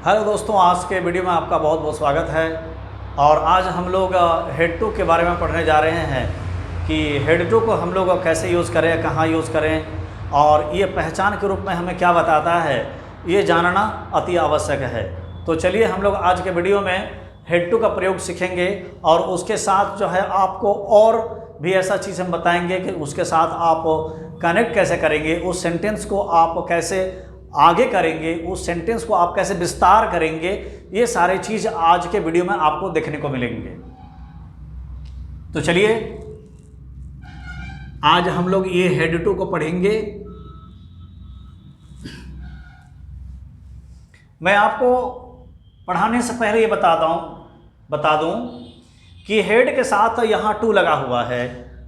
Hello दोस्तों, आज के वीडियो में आपका बहुत बहुत स्वागत है। और आज हम लोग हेड टू के बारे में पढ़ने जा रहे हैं कि हेड टू को हम लोग कैसे यूज़ करें, कहाँ यूज़ करें और ये पहचान के रूप में हमें क्या बताता है, ये जानना अति आवश्यक है। तो चलिए हम लोग आज के वीडियो में हेड टू का प्रयोग सीखेंगे और उसके साथ जो है आपको और भी ऐसा चीज़ हम बताएंगे कि उसके साथ आप कनेक्ट कैसे करेंगे, उस सेंटेंस को आप कैसे आगे करेंगे, उस सेंटेंस को आप कैसे विस्तार करेंगे, ये सारी चीज़ आज के वीडियो में आपको देखने को मिलेंगे। तो चलिए आज हम लोग ये हेड टू को पढ़ेंगे। मैं आपको पढ़ाने से पहले ये बता दूं कि हेड के साथ यहाँ टू लगा हुआ है।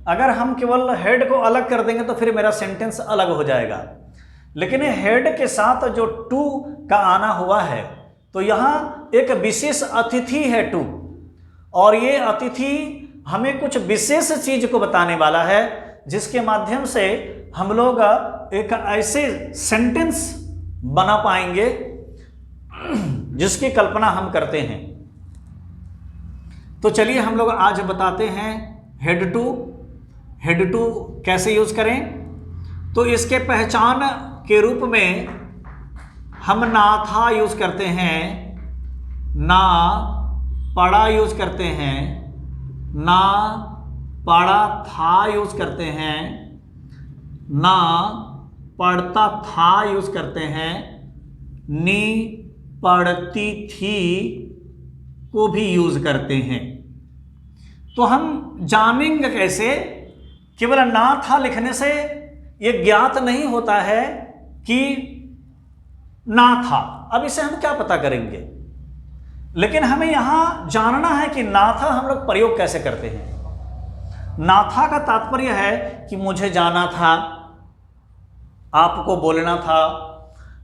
अगर हम केवल हेड को अलग कर देंगे तो फिर मेरा सेंटेंस अलग हो जाएगा, लेकिन हेड के साथ जो टू का आना हुआ है तो यहाँ एक विशेष अतिथि है टू, और ये अतिथि हमें कुछ विशेष चीज को बताने वाला है जिसके माध्यम से हम लोग एक ऐसे सेंटेंस बना पाएंगे जिसकी कल्पना हम करते हैं। तो चलिए हम लोग आज बताते हैं हेड टू कैसे यूज करें। तो इसके पहचान के रूप में हम ना था यूज करते हैं, ना पढ़ा यूज करते हैं, ना पढ़ा था यूज करते हैं, ना पढ़ता था यूज करते हैं, नी पढ़ती थी को भी यूज करते हैं। तो हम जानेंगे कैसे? केवल ना था लिखने से ये ज्ञात नहीं होता है कि ना था। अब इसे हम क्या पता करेंगे, लेकिन हमें यहां जानना है कि ना था हम लोग प्रयोग कैसे करते हैं। ना था का तात्पर्य है कि मुझे जाना था, आपको बोलना था,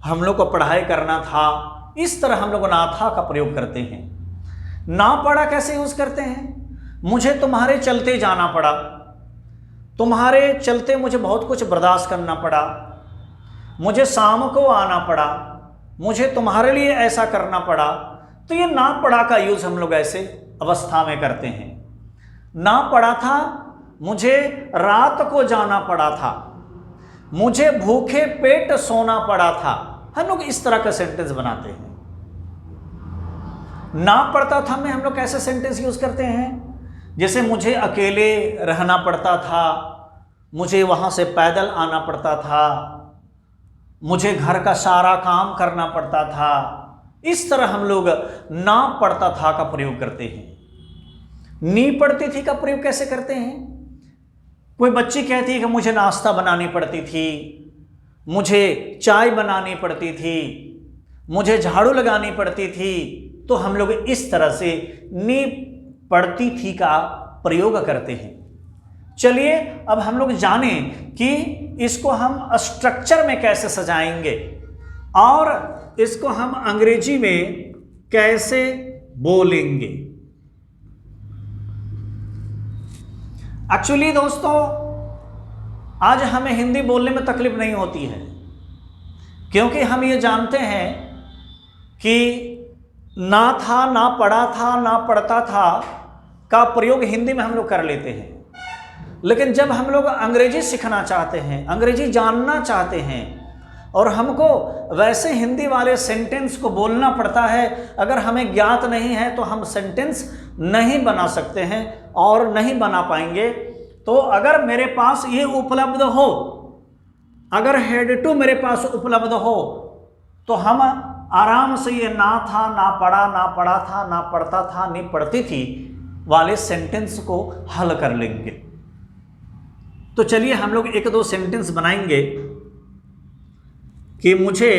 हम लोग को पढ़ाई करना था। इस तरह हम लोग ना था का प्रयोग करते हैं। ना पड़ा कैसे यूज करते हैं? मुझे तुम्हारे चलते जाना पड़ा, तुम्हारे चलते मुझे बहुत कुछ बर्दाश्त करना पड़ा, मुझे शाम को आना पड़ा, मुझे तुम्हारे लिए ऐसा करना पड़ा। तो ये ना पड़ा का यूज हम लोग ऐसे अवस्था में करते हैं। ना पड़ा था, मुझे रात को जाना पड़ा था, मुझे भूखे पेट सोना पड़ा था। हम लोग इस तरह का सेंटेंस बनाते हैं। ना पड़ता था में हम लोग कैसे सेंटेंस यूज करते हैं? जैसे मुझे अकेले रहना पड़ता था, मुझे वहाँ से पैदल आना पड़ता था, मुझे घर का सारा काम करना पड़ता था। इस तरह हम लोग ना पड़ता था का प्रयोग करते हैं। नी पड़ती थी का प्रयोग कैसे करते हैं? कोई बच्ची कहती है कि मुझे नाश्ता बनानी पड़ती थी, मुझे चाय बनानी पड़ती थी, मुझे झाड़ू लगानी पड़ती थी। तो हम लोग इस तरह से नी पड़ती थी का प्रयोग करते हैं। चलिए अब हम लोग जानें कि इसको हम स्ट्रक्चर में कैसे सजाएंगे और इसको हम अंग्रेजी में कैसे बोलेंगे। एक्चुअली दोस्तों, आज हमें हिंदी बोलने में तकलीफ नहीं होती है, क्योंकि हम ये जानते हैं कि ना था, ना पढ़ा था, ना पढ़ता था का प्रयोग हिंदी में हम लोग कर लेते हैं। लेकिन जब हम लोग अंग्रेजी सीखना चाहते हैं, अंग्रेजी जानना चाहते हैं और हमको वैसे हिंदी वाले सेंटेंस को बोलना पड़ता है, अगर हमें ज्ञात नहीं है तो हम सेंटेंस नहीं बना सकते हैं और नहीं बना पाएंगे। तो अगर मेरे पास ये उपलब्ध हो, अगर हेड टू मेरे पास उपलब्ध हो, तो हम आराम से ये ना था, ना पढ़ा, ना पढ़ा था, ना पढ़ता था, नहीं पढ़ती थी वाले सेंटेंस को हल कर लेंगे। तो चलिए हम लोग एक दो सेंटेंस बनाएंगे कि मुझे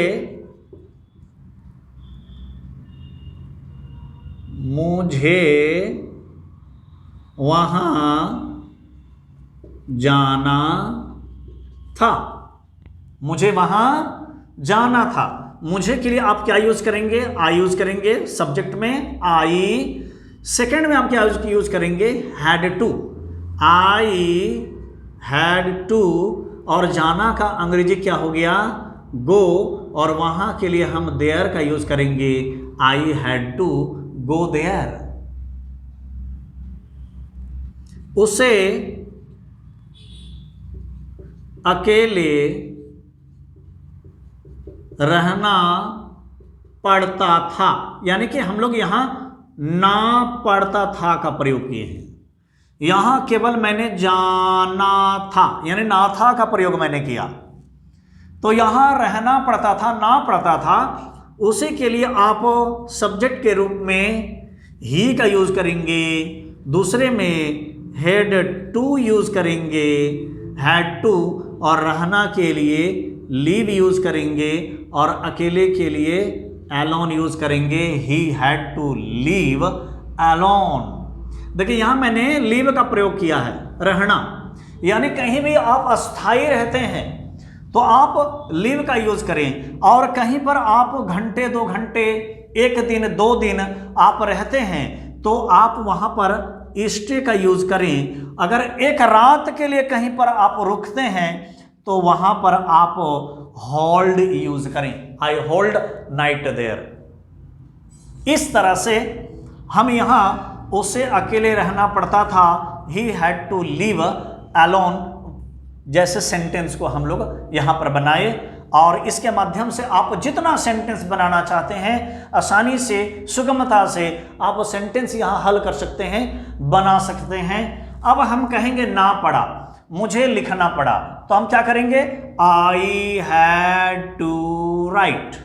वहां जाना था, मुझे वहां जाना था। मुझे के लिए आप क्या यूज करेंगे? आई यूज करेंगे सब्जेक्ट में, आई। सेकंड में आप क्या यूज करेंगे? Had to, I had to. और जाना का अंग्रेजी क्या हो गया? गो। और वहाँ के लिए हम देयर का यूज़ करेंगे I had to go there. उसे अकेले रहना पड़ता था, यानी कि हम लोग यहां ना पड़ता था का प्रयोग किए हैं। यहां केवल मैंने जाना था यानी ना था का प्रयोग मैंने किया। तो यहां रहना पड़ता था, ना पड़ता था, उसी के लिए आप सब्जेक्ट के रूप में ही का यूज करेंगे, दूसरे में हैड टू यूज करेंगे, हैड टू, और रहना के लिए लीव यूज करेंगे, और अकेले के लिए अलोन यूज करेंगे, he had to live alone. देखिए यहां मैंने लीव का प्रयोग किया है, रहना, यानी कहीं भी आप अस्थायी रहते हैं तो आप लीव का यूज करें, और कहीं पर आप घंटे 2 घंटे 1 दिन 2 दिन आप रहते हैं तो आप वहां पर स्टे का यूज करें। अगर एक रात के लिए कहीं पर आप रुकते हैं तो वहां पर आप होल्ड यूज करें, आई होल्ड नाइट देयर। इस तरह से हम यहां उसे अकेले रहना पड़ता था, he had to live alone, जैसे सेंटेंस को हम लोग यहां पर बनाए। और इसके माध्यम से आप जितना सेंटेंस बनाना चाहते हैं आसानी से, सुगमता से आप सेंटेंस यहां हल कर सकते हैं, बना सकते हैं। अब हम कहेंगे ना पड़ा, मुझे लिखना पड़ा, तो हम क्या करेंगे, आई हैड टू राइट।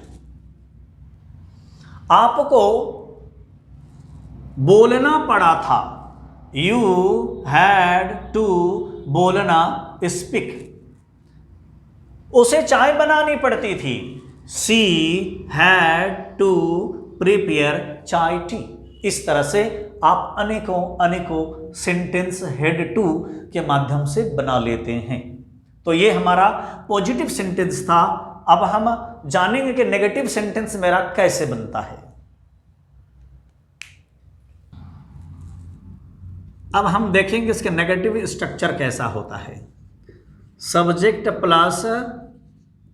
आपको बोलना पड़ा था, यू हैड टू बोलना, स्पीक। उसे चाय बनानी पड़ती थी, सी हैड टू प्रिपेयर चाय टी। इस तरह से आप अनेकों सेंटेंस हेड टू के माध्यम से बना लेते हैं। तो ये हमारा पॉजिटिव सेंटेंस था। अब हम जानेंगे कि नेगेटिव सेंटेंस मेरा कैसे बनता है। अब हम देखेंगे इसके नेगेटिव स्ट्रक्चर कैसा होता है। Subject plus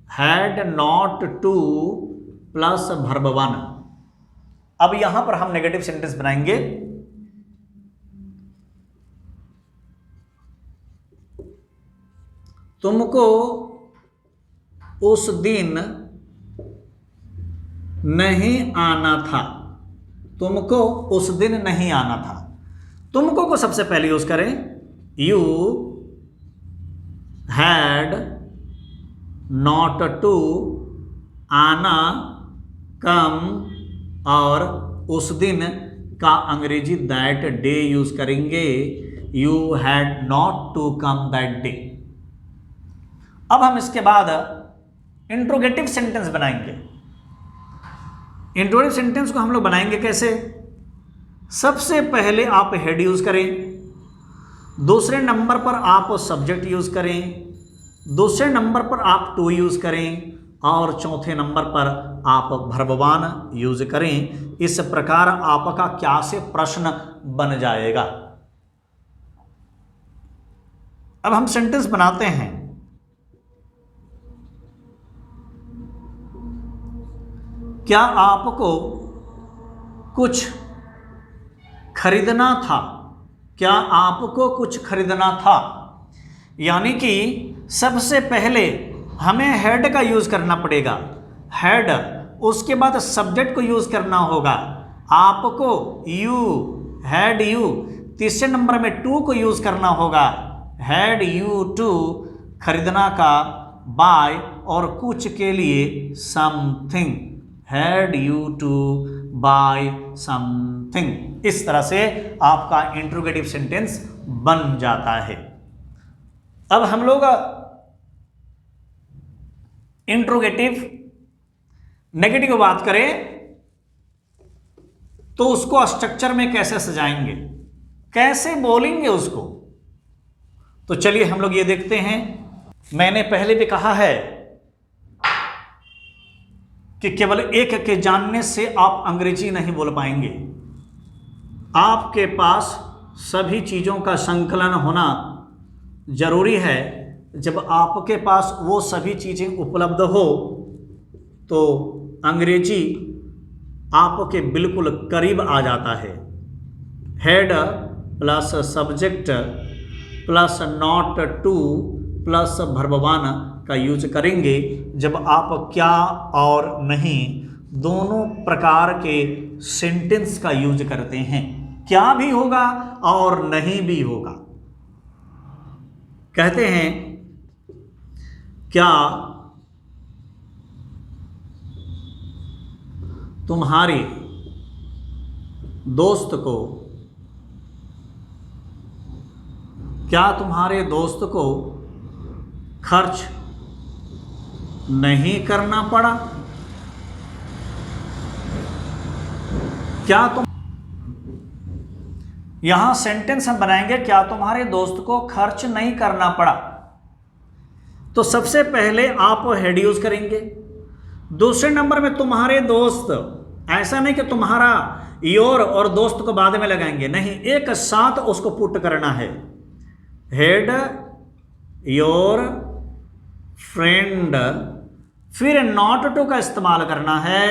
had not two plus verb 1। अब यहां पर हम नेगेटिव सेंटेंस बनाएंगे। तुमको उस दिन नहीं आना था, तुमको उस दिन नहीं आना था। तुमको को सबसे पहले यूज करें, यू हैड नॉट टू, आना, कम, और उस दिन का अंग्रेजी दैट डे यूज करेंगे, you had not to come that day. अब हम इसके बाद इंट्रोगेटिव सेंटेंस बनाएंगे। इंट्रोगेटिव सेंटेंस को हम लोग बनाएंगे कैसे, सबसे पहले आप हेड यूज करें, दूसरे नंबर पर आप सब्जेक्ट यूज करें, दूसरे नंबर पर आप टू यूज करें, और चौथे नंबर पर आप वर्ब 1 यूज करें। इस प्रकार आपका क्या से प्रश्न बन जाएगा। अब हम सेंटेंस बनाते हैं। क्या आपको कुछ खरीदना था, क्या आपको कुछ खरीदना था, यानी कि सबसे पहले हमें हेड का यूज करना पड़ेगा, हेड, उसके बाद सब्जेक्ट को यूज करना होगा, आपको, यू, हैड यू, तीसरे नंबर में टू को यूज करना होगा, हैड यू टू, खरीदना का बाय, और कुछ के लिए something, had you to buy something. इस तरह से आपका इंट्रोगेटिव सेंटेंस बन जाता है। अब हम लोग इंट्रोगेटिव नेगेटिव की बात करें तो उसको स्ट्रक्चर में कैसे सजाएंगे, कैसे बोलेंगे उसको, तो चलिए हम लोग ये देखते हैं। मैंने पहले भी कहा है कि केवल एक के जानने से आप अंग्रेजी नहीं बोल पाएंगे। आपके पास सभी चीज़ों का संकलन होना जरूरी है। जब आपके पास वो सभी चीज़ें उपलब्ध हो तो अंग्रेजी आपके बिल्कुल करीब आ जाता है। Head plus subject plus not two plus verb one का यूज करेंगे जब आप क्या और नहीं दोनों प्रकार के सेंटेंस का यूज करते हैं। क्या भी होगा और नहीं भी होगा। कहते हैं क्या तुम्हारे दोस्त को खर्च नहीं करना पड़ा? क्या तुम यहां सेंटेंस हम बनाएंगे क्या तुम्हारे दोस्त को खर्च नहीं करना पड़ा। तो सबसे पहले आप हेड यूज करेंगे। दूसरे नंबर में तुम्हारे दोस्त, ऐसा नहीं कि तुम्हारा योर और दोस्त को बाद में लगाएंगे, नहीं, एक साथ उसको पुट करना है। हेड योर फ्रेंड, फिर नॉट टू का इस्तेमाल करना है।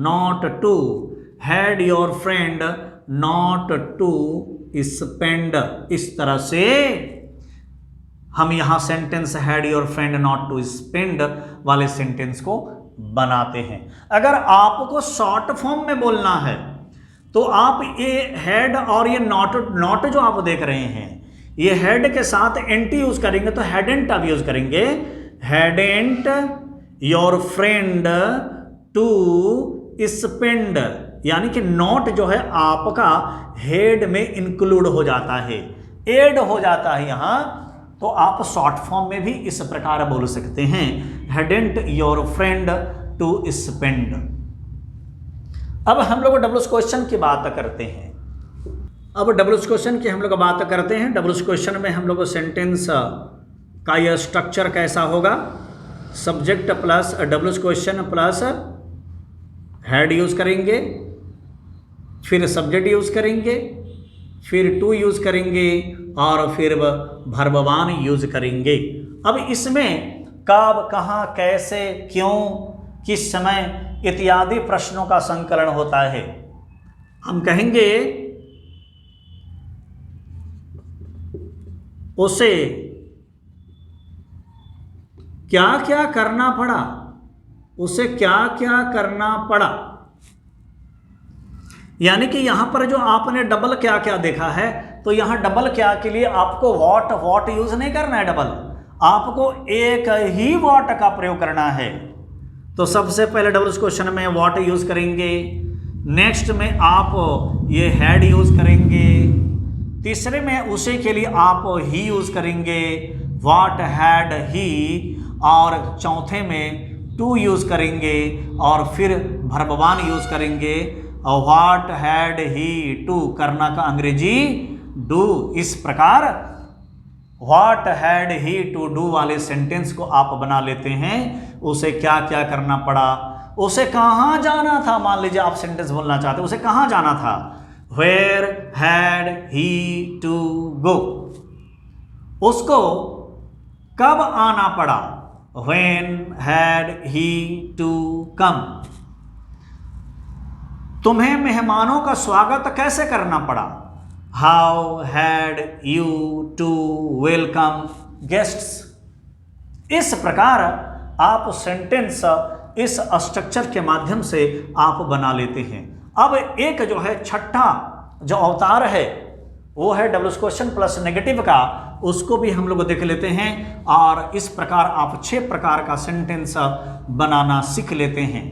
Not to, had your friend not to spend. इस तरह से हम यहां sentence had your friend not to spend वाले सेंटेंस को बनाते हैं। अगर आपको शॉर्ट फॉर्म में बोलना है तो आप ये हेड और ये नॉट जो आप देख रहे हैं, ये हेड के साथ एंट यूज करेंगे तो हेडेंट आप यूज करेंगे। हेडेंट योर फ्रेंड टू स्पेंड, यानी कि नॉट जो है आपका हेड में इंक्लूड हो जाता है, एड हो जाता है यहां। तो आप शॉर्ट फॉर्म में भी इस प्रकार बोल सकते हैं, हेडेंट योर फ्रेंड टू स्पेंड। अब हम लोग डब्ल्यूएच क्वेश्चन की बात करते हैं। अब डब्ल्यूएच क्वेश्चन की हम लोग बात करते हैं। डब्ल्यूएच क्वेश्चन में हम लोग सेंटेंस का यह स्ट्रक्चर कैसा होगा, subject plus WH question plus head use करेंगे, फिर सब्जेक्ट यूज करेंगे, फिर टू यूज करेंगे और फिर वर्ब वन यूज करेंगे। अब इसमें कब, कहां, कैसे, क्यों, किस समय इत्यादि प्रश्नों का संकलन होता है। हम कहेंगे उसे क्या क्या करना पड़ा, उसे क्या क्या करना पड़ा। यानी कि यहां पर जो आपने डबल क्या क्या देखा है, तो यहां डबल क्या के लिए आपको वॉट यूज नहीं करना है, डबल आपको एक ही वॉट का प्रयोग करना है। तो सबसे पहले डब्ल्यूएच क्वेश्चन में वॉट यूज करेंगे, नेक्स्ट में आप ये हेड यूज करेंगे, तीसरे में उसे के लिए आप ही यूज करेंगे, व्हाट हैड ही, और चौथे में टू यूज करेंगे और फिर वर्ब वन यूज करेंगे। और व्हाट हैड ही टू करना का अंग्रेजी डू। इस प्रकार what had he to do वाले सेंटेंस को आप बना लेते हैं। उसे क्या क्या करना पड़ा, उसे कहां जाना था। मान लीजिए आप सेंटेंस बोलना चाहते, उसे कहां जाना था, where had he to go. उसको कब आना पड़ा, when had he to come. तुम्हें मेहमानों का स्वागत कैसे करना पड़ा, how had you to welcome guests. इस प्रकार आप सेंटेंस इस स्ट्रक्चर के माध्यम से आप बना लेते हैं। अब एक जो है छठा जो अवतार है वो है डब्ल्यूएच क्वेश्चन प्लस नेगेटिव का, उसको भी हम लोग देख लेते हैं। और इस प्रकार आप 6 प्रकार का सेंटेंस बनाना सीख लेते हैं।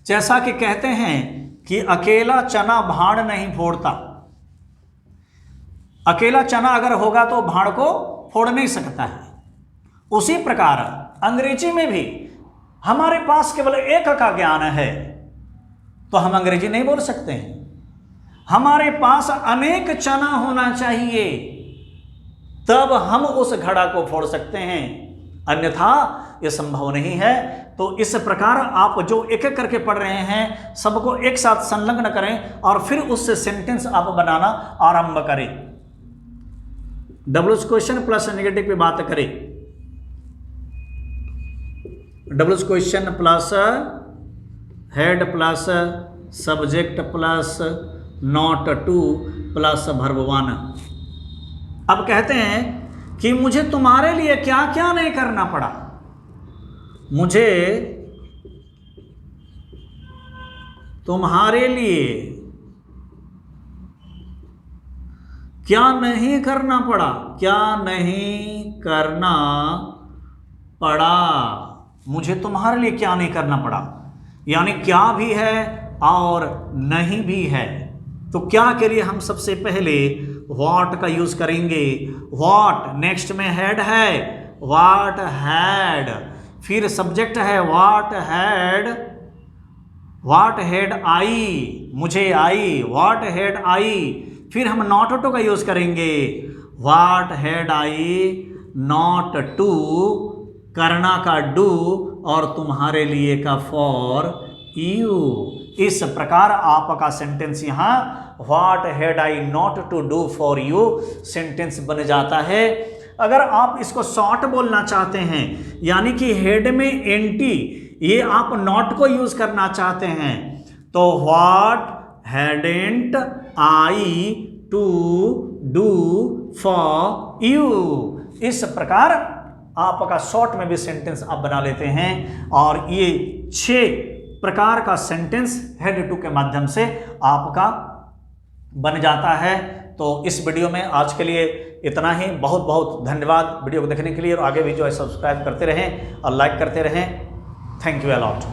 जैसा कि कहते हैं कि अकेला चना भाड़ नहीं फोड़ता। अकेला चना अगर होगा तो भाड़ को फोड़ नहीं सकता है। उसी प्रकार अंग्रेजी में भी हमारे पास केवल एक का ज्ञान है तो हम अंग्रेजी नहीं बोल सकते हैं। हमारे पास अनेक चना होना चाहिए तब हम उस घड़ा को फोड़ सकते हैं, अन्यथा यह संभव नहीं है। तो इस प्रकार आप जो एक एक करके पढ़ रहे हैं सबको एक साथ संलग्न करें और फिर उससे सेंटेंस आप बनाना आरंभ करें। डब्ल्यूएच क्वेश्चन प्लस नेगेटिव पे बात करें। WH question plus head plus subject plus not two plus verb one. अब कहते हैं कि मुझे तुम्हारे लिए क्या क्या नहीं करना पड़ा। मुझे तुम्हारे लिए क्या नहीं करना पड़ा, क्या नहीं करना पड़ा, मुझे तुम्हारे लिए क्या नहीं करना पड़ा, यानी क्या भी है और नहीं भी है। तो क्या के लिए हम सबसे पहले व्हाट का यूज करेंगे। व्हाट, नेक्स्ट में हेड है, व्हाट हैड, फिर सब्जेक्ट है व्हाट हैड आई, मुझे आई, व्हाट हैड आई। फिर हम नॉट टू का यूज करेंगे, what had I not to, करना का डू और तुम्हारे लिए का फॉर यू। इस प्रकार आपका सेंटेंस यहां what had I not to do for you sentence बन जाता है। अगर आप इसको शॉर्ट बोलना चाहते हैं, यानी कि हेड में एंटी, ये आप नॉट को यूज करना चाहते हैं, तो what hadn't I to do for you. इस प्रकार आपका शॉर्ट में भी सेंटेंस आप बना लेते हैं और ये 6 प्रकार का सेंटेंस हेड टू के माध्यम से आपका बन जाता है। तो इस वीडियो में आज के लिए इतना ही। बहुत बहुत धन्यवाद वीडियो को देखने के लिए, और आगे भी जो है सब्सक्राइब करते रहें और लाइक करते रहें। Thank you a lot.